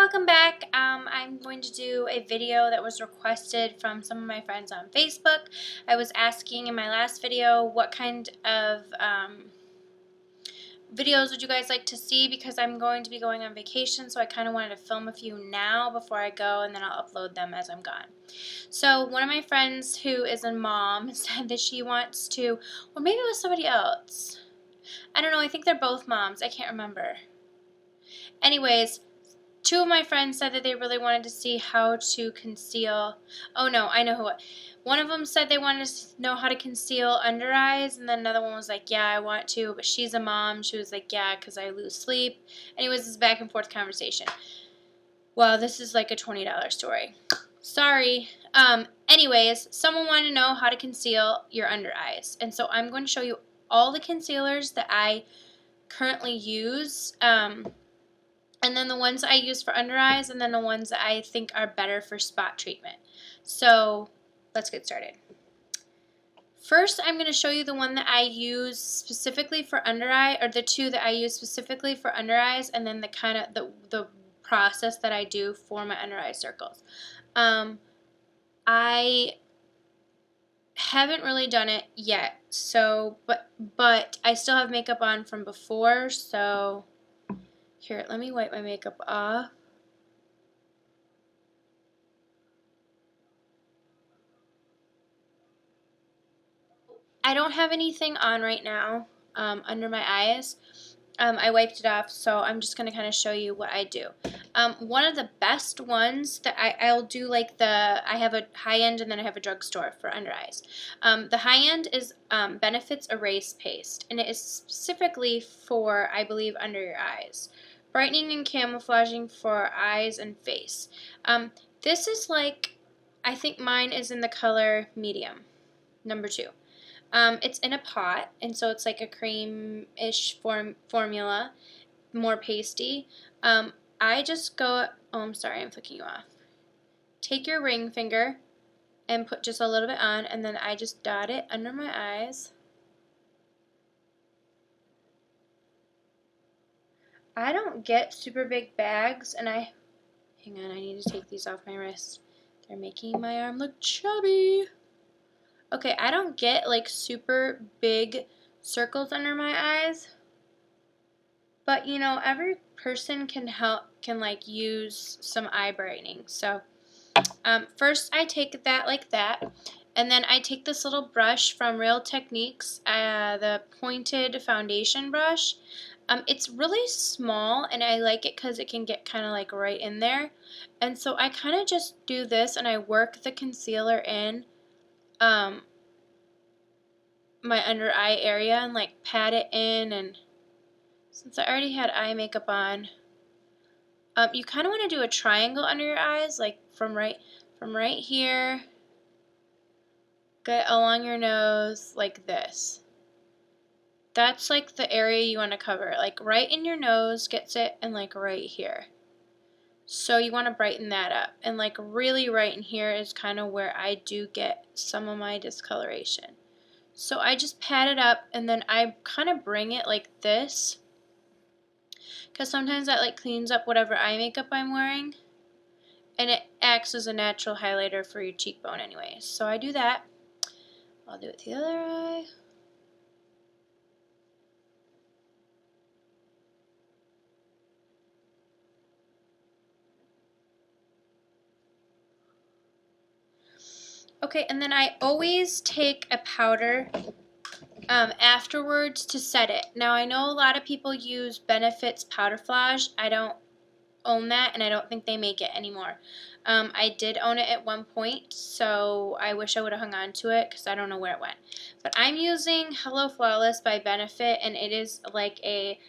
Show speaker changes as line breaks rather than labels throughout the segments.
welcome back. I'm going to do a video that was requested from some of my friends on Facebook. I was asking in my last video what kind of videos would you guys like to see, because I'm going to be going on vacation, so I kind of wanted to film a few now before I go, and then I'll upload them as I'm gone. So one of my friends who is a mom said that she wants to, or maybe it was somebody else. I don't know, I think they're both moms. I can't remember. Anyways, two of my friends said that they really wanted to see how to conceal. Oh no, I know who. One of them said they wanted to know how to conceal under eyes, and then another one was like, yeah, I want to, but she's a mom. She was like, yeah, because I lose sleep. Anyways, this back and forth conversation. Well, this is like a $20 story. Sorry. Anyways, someone wanted to know how to conceal your under eyes, and so I'm going to show you all the concealers that I currently use. And then the ones I use for under eyes, and then the ones that I think are better for spot treatment. So let's get started. First, I'm going to show you the one that I use specifically for under eye, or the two that I use specifically for under eyes, and then the kind of the process that I do for my under eye circles. I haven't really done it yet, so but I still have makeup on from before, so here, let me wipe my makeup off. I don't have anything on right now under my eyes. I wiped it off, so I'm just going to kind of show you what I do. One of the best ones that I'll do, like I have a high-end and then I have a drugstore for under eyes. The high-end is Benefit's Erase Paste, and it is specifically for, I believe, under your eyes. Brightening and camouflaging for eyes and face. This is like, I think mine is in the color medium, number 2. It's in a pot, and so it's like a cream-ish formula, more pasty. I just go, oh, I'm sorry, I'm flicking you off. Take your ring finger and put just a little bit on, and then I just dot it under my eyes. I don't get super big bags, and hang on, I need to take these off my wrist. They're making my arm look chubby. Okay, I don't get like super big circles under my eyes, but you know, every person can like use some eye brightening. So first I take that like that, and then I take this little brush from Real Techniques, the pointed foundation brush. It's really small, and I like it because it can get kind of like right in there. And so I kind of just do this, and I work the concealer in my under eye area, and like pat it in. And since I already had eye makeup on, you kind of want to do a triangle under your eyes, like from right here, get along your nose like this. That's like the area you want to cover, like right in your nose gets it, and like right here. So you want to brighten that up, and like really right in here is kind of where I do get some of my discoloration. So I just pat it up, and then I kind of bring it like this, because sometimes that like cleans up whatever eye makeup I'm wearing, and it acts as a natural highlighter for your cheekbone anyway. So I do that. I'll do it to the other eye. Okay, and then I always take a powder afterwards to set it. Now, I know a lot of people use Benefit's Powder Flage. I don't own that, and I don't think they make it anymore. I did own it at one point, so I wish I would have hung on to it because I don't know where it went. But I'm using Hello Flawless by Benefit, and it is like a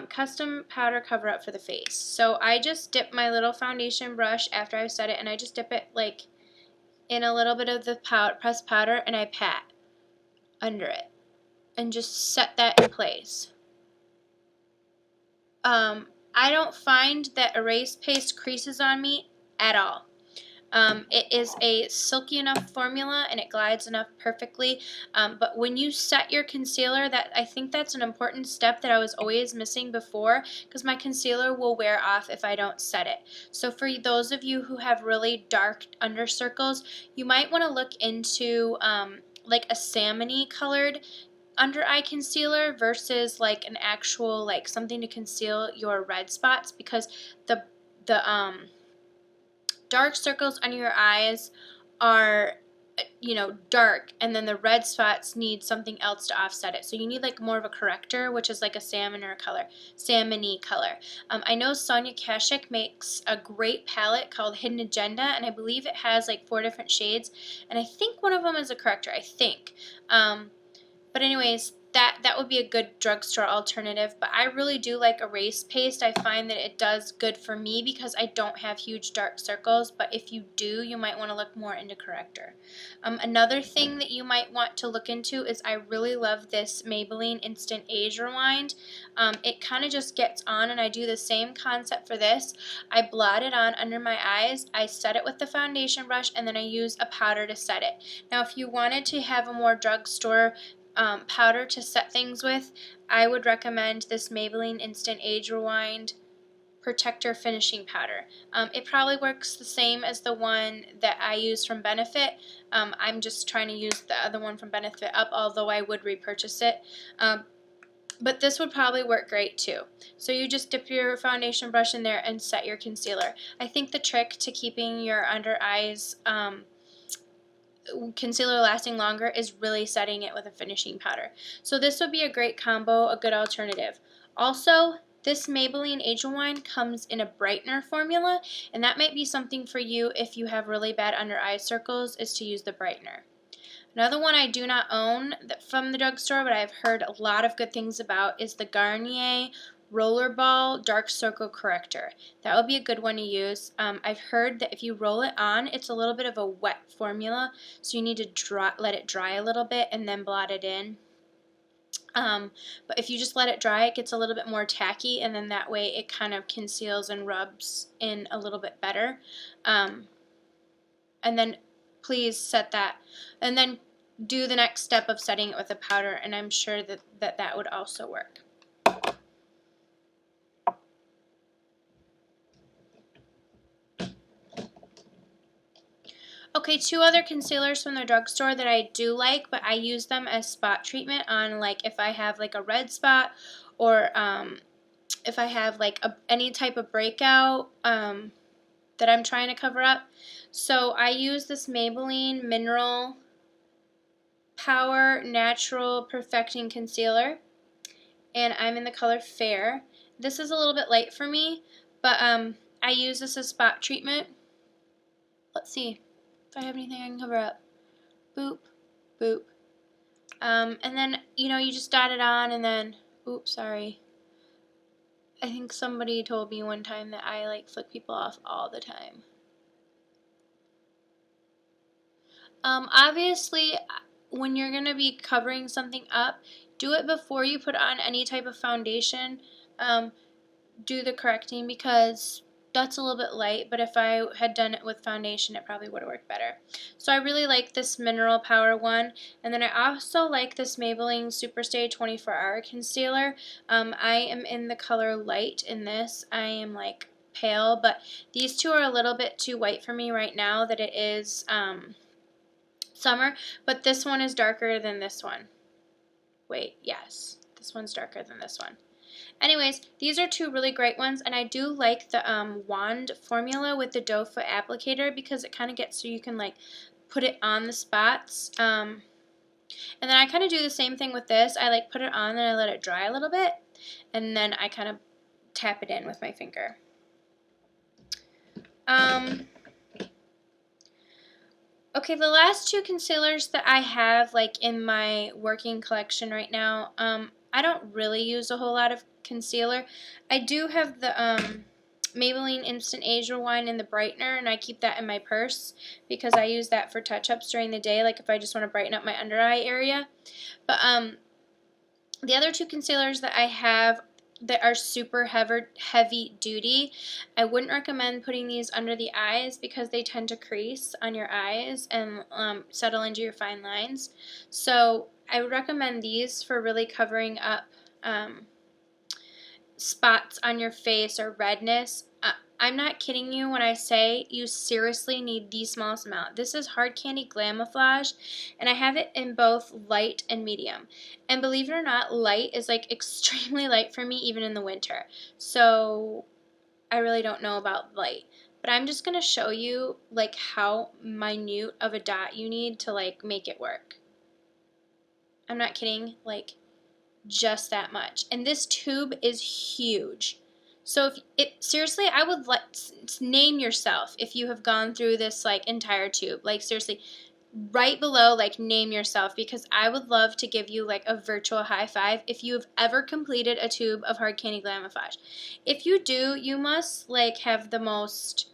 custom powder cover-up for the face. So I just dip my little foundation brush after I've set it, and I just dip it like in a little bit of the pressed powder, and I pat under it and just set that in place. I don't find that erase paste creases on me at all. It is a silky enough formula and it glides enough perfectly. But when you set your concealer, I think that's an important step that I was always missing before, because my concealer will wear off if I don't set it. So for those of you who have really dark under circles, you might want to look into like a salmon-y colored under eye concealer versus like an actual like something to conceal your red spots, because the dark circles under your eyes are, you know, dark, and then the red spots need something else to offset it. So you need like more of a corrector, which is like a salmon-y color. I know Sonia Kashuk makes a great palette called Hidden Agenda, and I believe it has like 4 different shades, and I think one of them is a corrector, I think. But anyways, that would be a good drugstore alternative. But I really do like erase paste. I find that it does good for me because I don't have huge dark circles. But if you do, you might want to look more into corrector. Another thing that you might want to look into is I really love this Maybelline Instant Age Rewind. It kind of just gets on, and I do the same concept for this. I blot it on under my eyes. I set it with the foundation brush, and then I use a powder to set it. Now, if you wanted to have a more drugstore powder to set things with, I would recommend this Maybelline Instant Age Rewind Protector Finishing Powder. It probably works the same as the one that I use from Benefit. I'm just trying to use the other one from Benefit up, although I would repurchase it. But this would probably work great too. So you just dip your foundation brush in there and set your concealer. I think the trick to keeping your under eyes concealer lasting longer is really setting it with a finishing powder. So this would be a great combo, a good alternative. Also, this Maybelline Age Rewind comes in a brightener formula, and that might be something for you if you have really bad under eye circles, is to use the brightener. Another one I do not own from the drugstore, but I've heard a lot of good things about, is the Garnier Rollerball Dark Circle Corrector. That would be a good one to use. I've heard that if you roll it on, it's a little bit of a wet formula, so you need to let it dry a little bit and then blot it in. But if you just let it dry, it gets a little bit more tacky, and then that way it kind of conceals and rubs in a little bit better. And then please set that, and then do the next step of setting it with a powder, and I'm sure that would also work. Okay, 2 other concealers from the drugstore that I do like, but I use them as spot treatment on, like, if I have like a red spot, or if I have like any type of breakout that I'm trying to cover up. So I use this Maybelline Mineral Power Natural Perfecting Concealer, and I'm in the color Fair. This is a little bit light for me, but I use this as spot treatment. Let's see if I have anything I can cover up. Boop, boop. And then, you know, you just dot it on, and then, oops, sorry. I think somebody told me one time that I like flick people off all the time. Obviously, when you're going to be covering something up, do it before you put on any type of foundation. Do the correcting, because that's a little bit light, but if I had done it with foundation, it probably would have worked better. So I really like this Mineral Power one, and then I also like this Maybelline Superstay 24-Hour Concealer. I am in the color Light in this. I am like pale, but these two are a little bit too white for me right now that it is summer, but this one is darker than this one. Wait, yes, this one's darker than this one. Anyways, these are 2 really great ones, and I do like the wand formula with the doe foot applicator, because it kind of gets so you can like put it on the spots. And then I kind of do the same thing with this. I like put it on, and I let it dry a little bit, and then I kind of tap it in with my finger. Okay, the last 2 concealers that I have like in my working collection right now, I don't really use a whole lot of concealer. I do have the Maybelline Instant Age Rewind in the brightener, and I keep that in my purse because I use that for touch-ups during the day, like if I just want to brighten up my under eye area. But the other 2 concealers that I have that are super heavy duty. I wouldn't recommend putting these under the eyes because they tend to crease on your eyes and settle into your fine lines. So I would recommend these for really covering up spots on your face or redness. I'm not kidding you when I say you seriously need the smallest amount. This is Hard Candy Glamouflage, and I have it in both light and medium. And believe it or not, light is like extremely light for me even in the winter. So I really don't know about light. But I'm just going to show you like how minute of a dot you need to like make it work. I'm not kidding, like just that much. And this tube is huge. So if it seriously, I would name yourself if you have gone through this like entire tube. Like seriously, right below, like name yourself, because I would love to give you like a virtual high five if you have ever completed a tube of Hard Candy Glamouflage. If you do, you must like have the most.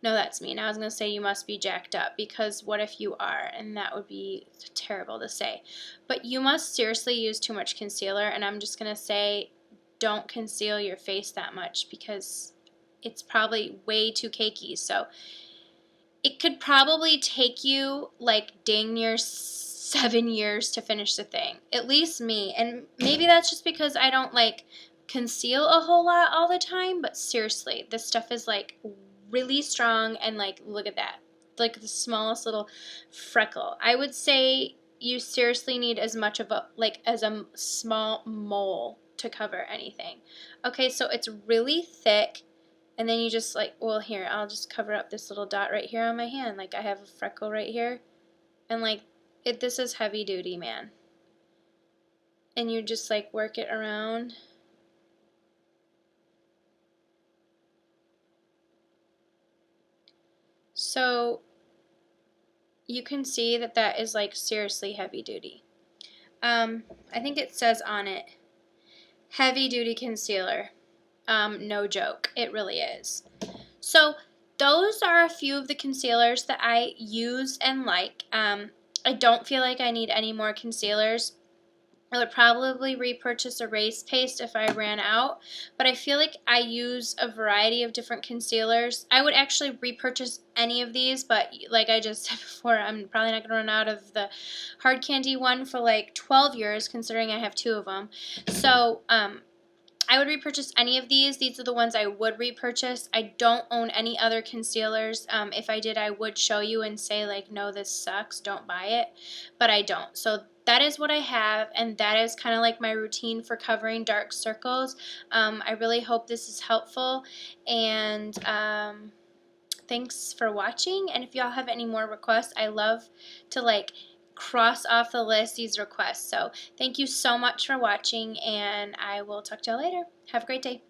No, that's me. Now I was going to say you must be jacked up, because what if you are? And that would be terrible to say. But you must seriously use too much concealer, and I'm just going to say don't conceal your face that much because it's probably way too cakey. So it could probably take you like dang near 7 years to finish the thing. At least me. And maybe that's just because I don't like conceal a whole lot all the time, but seriously, this stuff is like really strong, and like look at that, like the smallest little freckle. I would say you seriously need as much of a like as a small mole to cover anything. Okay, so it's really thick, and then you just like, well, here, I'll just cover up this little dot right here on my hand. Like I have a freckle right here, and like this is heavy duty, man. And you just like work it around. So you can see that that is like seriously heavy duty. I think it says on it, heavy duty concealer. No joke, it really is. So those are a few of the concealers that I use and like. I don't feel like I need any more concealers. I would probably repurchase Erase Paste if I ran out, but I feel like I use a variety of different concealers. I would actually repurchase any of these, but like I just said before, I'm probably not going to run out of the Hard Candy one for like 12 years, considering I have 2 of them. So I would repurchase any of these. These are the ones I would repurchase. I don't own any other concealers. If I did, I would show you and say like, no, this sucks, don't buy it, but I don't. So that is what I have, and that is kind of like my routine for covering dark circles. I really hope this is helpful, and thanks for watching. And if y'all have any more requests, I love to like cross off the list these requests. So thank you so much for watching, and I will talk to y'all later. Have a great day.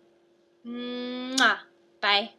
Mwah. Bye.